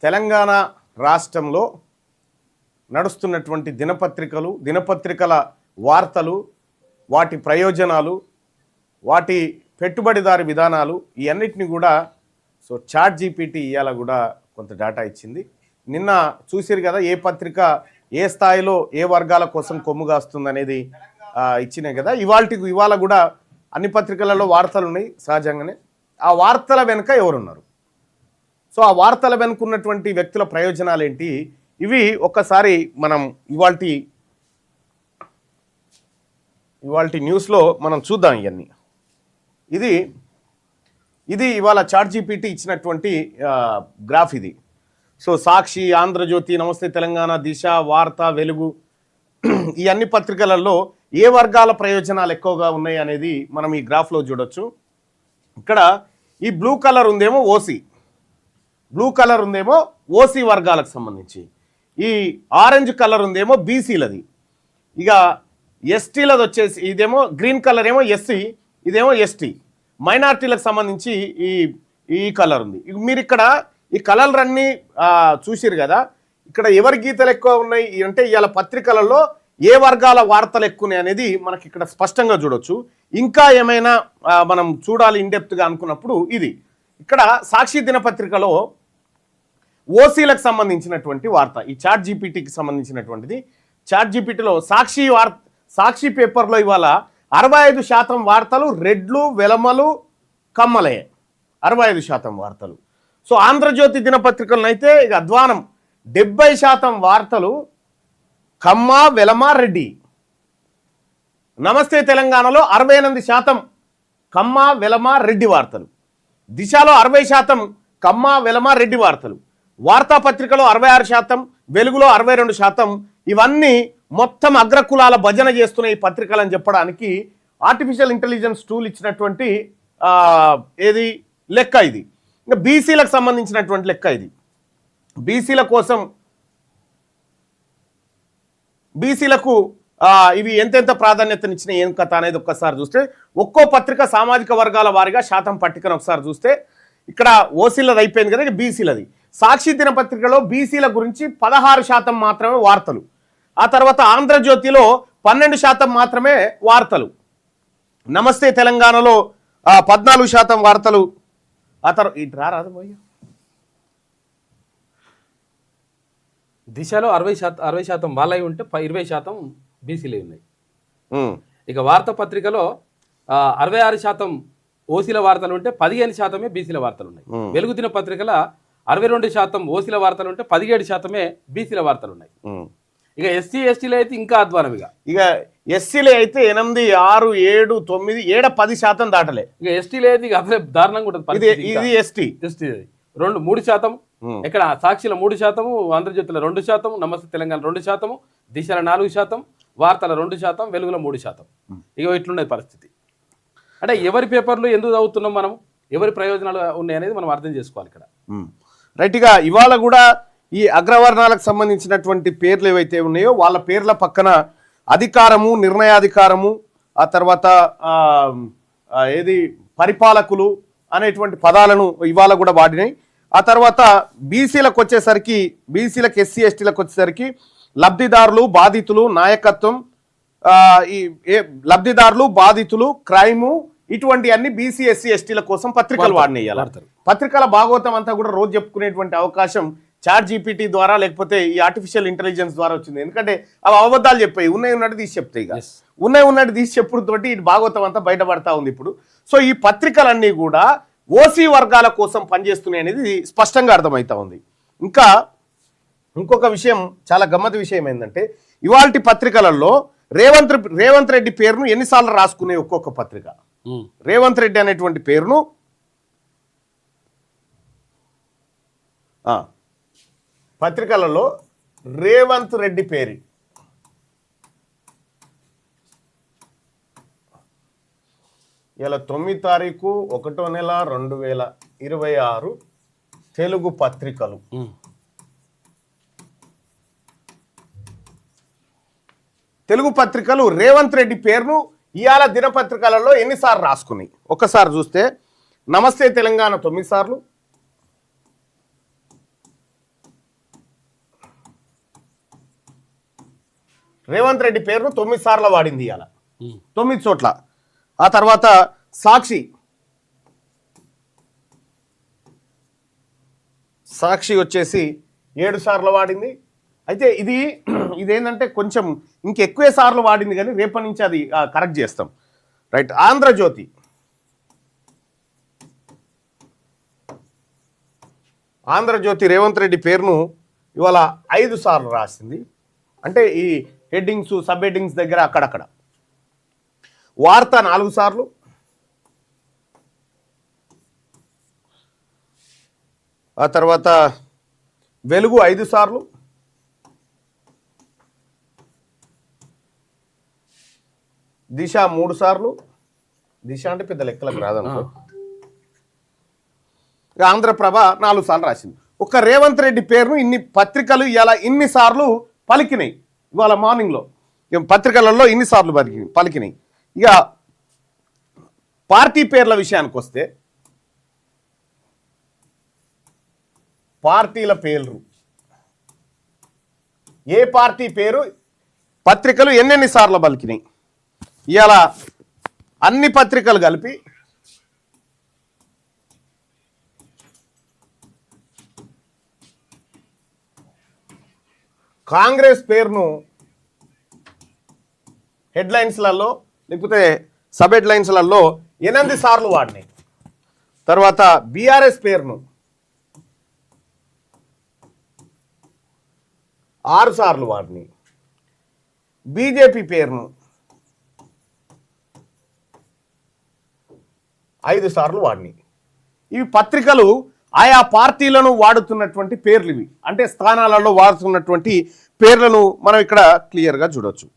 తెలంగాణ రాష్ట్రంలో నడుస్తున్నటువంటి దినపత్రికల వార్తలు, వాటి ప్రయోజనాలు, వాటి పెట్టుబడిదారి విధానాలు ఇవన్నిటిని కూడా చాట్ జీపీటీ ఇవాళ కూడా కొంత డేటా ఇచ్చింది. నిన్న చూసిరు కదా ఏ పత్రిక ఏ స్థాయిలో ఏ వర్గాల కోసం కొమ్ముగాస్తుందనేది ఇచ్చినాయి కదా. ఇవాళ కూడా అన్ని పత్రికలలో వార్తలు ఉన్నాయి సహజంగానే. ఆ వార్తల వెనుక ఎవరున్నారు, సో ఆ వార్తల వెనుక ఉన్నటువంటి వ్యక్తుల ప్రయోజనాలు ఏంటి, ఇవి ఒక్కసారి మనం ఇవాల్టి న్యూస్లో మనం చూద్దాం. ఇవన్నీ ఇది ఇవాళ చాట్ జీపీటీ ఇచ్చినటువంటి గ్రాఫ్ ఇది. సో సాక్షి, ఆంధ్రజ్యోతి, నమస్తే తెలంగాణ, దిశ, వార్త, వెలుగు ఈ అన్ని పత్రికలలో ఏ వర్గాల ప్రయోజనాలు ఎక్కువగా ఉన్నాయి అనేది మనం ఈ గ్రాఫ్లో చూడొచ్చు. ఇక్కడ ఈ బ్లూ కలర్ ఉందేమో ఓసీ వర్గాలకు సంబంధించి, ఈ ఆరెంజ్ కలర్ ఉందేమో బీసీలది, ఇక ఎస్టీలది వచ్చేసి ఇదేమో గ్రీన్ కలర్ ఏమో ఎస్సీ, ఇదేమో ఎస్టీ, మైనార్టీలకు సంబంధించి ఈ కలర్ ఉంది. మీరు ఇక్కడ ఈ కలర్లన్నీ చూసిరు కదా. ఇక్కడ ఎవరి గీతలు ఎక్కువ ఉన్నాయి అంటే ఇవాళ పత్రికలలో ఏ వర్గాల వార్తలు ఎక్కువ అనేది మనకి ఇక్కడ స్పష్టంగా చూడొచ్చు. ఇంకా ఏమైనా మనం చూడాలి ఇన్డెప్త్గా అనుకున్నప్పుడు ఇది ఇక్కడ సాక్షి దినపత్రికలో ఓసీలకు సంబంధించినటువంటి వార్త, ఈ చాట్ జీపీటీకి సంబంధించినటువంటిది. చాట్ జీపీటీలో సాక్షి పేపర్లో ఇవాళ 65% వార్తలు రెడ్లు, వెలమలు, కమ్మలే, 65% వార్తలు. సో ఆంధ్రజ్యోతి దినపత్రికలను అయితే ఇక అధ్వానం 70% వార్తలు కమ్మ, వెలమ, రెడ్డి. నమస్తే తెలంగాణలో 68% కమ్మ, వెలమ, రెడ్డి వార్తలు. దిశలో 60% కమ్మ, వెలమ, రెడ్డి వార్తలు. వార్తాపత్రికలో 66%, వెలుగులో 62%. ఇవన్నీ మొత్తం అగ్రకులాల భజన చేస్తున్న ఈ పత్రికలు అని చెప్పడానికి ఆర్టిఫిషియల్ ఇంటెలిజెన్స్ టూల్ ఇచ్చినటువంటి ఏది లెక్క ఇది. ఇంకా బీసీలకు సంబంధించినటువంటి లెక్క ఇది. బీసీలకు ఇవి ఎంతెంత ప్రాధాన్యతనిచ్చిన ఏం కథ అనేది ఒక్కసారి చూస్తే, ఒక్కో పత్రిక సామాజిక వర్గాల వారిగా శాతం పట్టికను ఒకసారి చూస్తే ఇక్కడ ఓసీలది అయిపోయింది కదా, బీసీలది. సాక్షి దినపత్రికలో బీసీల గురించి 16% మాత్రమే వార్తలు. ఆ తర్వాత ఆంధ్రజ్యోతిలో 12% మాత్రమే వార్తలు. నమస్తే తెలంగాణలో 14% వార్తలు. ఆ తర్వాత ఇటు రాదు పోయా. దిశలో 60% వాళ్ళవి ఉంటే 20% బీసీలే ఉన్నాయి. ఇక వార్తాపత్రికలో 66% ఓసీల వార్తలు ఉంటే 15% బీసీల వార్తలు ఉన్నాయి. వెలుగు దిన పత్రికల 62% ఓసీల వార్తలు ఉంటే 17% బీసీల వార్తలు ఉన్నాయి. ఇక ఎస్సీ ఎస్టీలు అయితే ఇంకా అధ్వానం. ఇక ఎస్సీలు అయితే 8, 6, 7, 9, 10% దాటలే. ఇక ఎస్టీలు అయితే ఇక అసలే దారుణంగా ఉంటుంది. ఇది ఎస్టీ 3%. ఇక్కడ సాక్షిలో 3%, ఆంధ్రజ్యోతిలో 2%, నమస్తే తెలంగాణ 2%, దిశల 4%, వార్తల 2%, వెలుగులో 3%. ఇక ఇట్లున్నది పరిస్థితి. అంటే ఎవరి పేపర్లు ఎందుకు చదువుతున్నాం మనం, ఎవరి ప్రయోజనాలు ఉన్నాయనేది మనం అర్థం చేసుకోవాలి ఇక్కడ. రైట్గా ఇవాళ కూడా ఈ అగ్రవర్ణాలకు సంబంధించినటువంటి పేర్లు ఏవైతే ఉన్నాయో వాళ్ళ పేర్ల పక్కన అధికారము, నిర్ణయాధికారము, ఆ తర్వాత పరిపాలకులు అనేటువంటి పదాలను ఇవాళ కూడా వాడినాయి. ఆ తర్వాత బీసీలకు వచ్చేసరికి, బీసీలకు ఎస్సీ ఎస్టీలకు వచ్చేసరికి లబ్ధిదారులు, బాధితులు, నాయకత్వం, లబ్ధిదారులు, బాధితులు, క్రైము, ఇటువంటి అన్ని బీసీ ఎస్సీ ఎస్టీల కోసం పత్రికలు వాడినాయి. పత్రికల భాగవతం అంతా కూడా రోజు చెప్పుకునేటువంటి అవకాశం చాట్ జీపీటీ ద్వారా లేకపోతే ఈ ఆర్టిఫిషియల్ ఇంటెలిజెన్స్ ద్వారా వచ్చింది. ఎందుకంటే అవి అబద్ధాలు చెప్పాయి, ఉన్నట్టు తీసి చెప్తాయి. ఇక ఉన్నట్టు తీసి చెప్పుడుతోటి ఈ భాగవతం అంతా బయటపడతా ఉంది ఇప్పుడు. సో ఈ పత్రికలన్నీ కూడా ఓసీ వర్గాల కోసం పనిచేస్తున్నాయి అనేది స్పష్టంగా అర్థమవుతా ఉంది. ఇంకొక విషయం, చాలా గమ్మత్ విషయం ఏంటంటే ఇవాల్టి పత్రికలలో రేవంత్ రెడ్డి పేరును ఎన్నిసార్లు రాసుకునే ఒక్కొక్క పత్రిక. రేవంత్ రెడ్డి అనేటువంటి పేరును పత్రికలలో రేవంత్ రెడ్డి పేరు ఇలా 9 తారీఖు 1వ నెల 2026 తెలుగు పత్రికలు. తెలుగు పత్రికలు రేవంత్ రెడ్డి పేరును ఇవాళ దినపత్రికలలో ఎన్నిసార్లు రాసుకున్నాయి ఒకసారి చూస్తే, నమస్తే తెలంగాణ 9 సార్లు, రేవంత్ రెడ్డి పేరును 9 సార్లు వాడింది ఇవాళ 9 చోట్ల. ఆ తర్వాత సాక్షి వచ్చేసి 7 సార్లు వాడింది. అయితే ఇదేంటంటే కొంచెం ఇంకెక్కువే సార్లు వాడింది, కానీ రేపటి నుంచి అది కరెక్ట్ చేస్తాం. రైట్. ఆంధ్రజ్యోతి రేవంత్ రెడ్డి పేరును ఇవాళ 5 సార్లు రాసింది. అంటే ఈ హెడ్డింగ్స్ సబ్ హెడ్డింగ్స్ దగ్గర అక్కడక్కడ. వార్త 4 సార్లు, ఆ తర్వాత వెలుగు 5 సార్లు, దిశ 3 సార్లు. దిశ అంటే పెద్ద లెక్కలకు రాదనుకో. ఆంధ్రప్రభ 4 సార్లు రాసింది. ఒక రేవంత్ రెడ్డి పేరును ఇన్ని పత్రికలు ఇలా ఇన్నిసార్లు పలికినాయి. ఇవాళ మార్నింగ్లో పత్రికలలో ఇన్నిసార్లు పలికినాయి. ఇక పార్టీ పేర్ల విషయానికి వస్తే, పార్టీల పేర్లు, ఏ పార్టీ పేరు పత్రికలు ఎన్నెన్ని సార్లు పలికినాయి ఇవాళ అన్ని పత్రికలు కలిపి కాంగ్రెస్ పేరును హెడ్లైన్స్లలో లేకపోతే సబ్ హెడ్లైన్స్లలో 8 సార్లు వాడినాయి. తర్వాత బీఆర్ఎస్ పేరును 6 సార్లు వాడినాయి. బీజేపీ పేరును 5 సార్లు వాడినాయి. ఇవి పత్రికలు ఆయా పార్టీలను వాడుతున్నటువంటి పేర్లు. ఇవి అంటే స్థానాలలో వాడుతున్నటువంటి పేర్లను మనం ఇక్కడ క్లియర్గా చూడొచ్చు.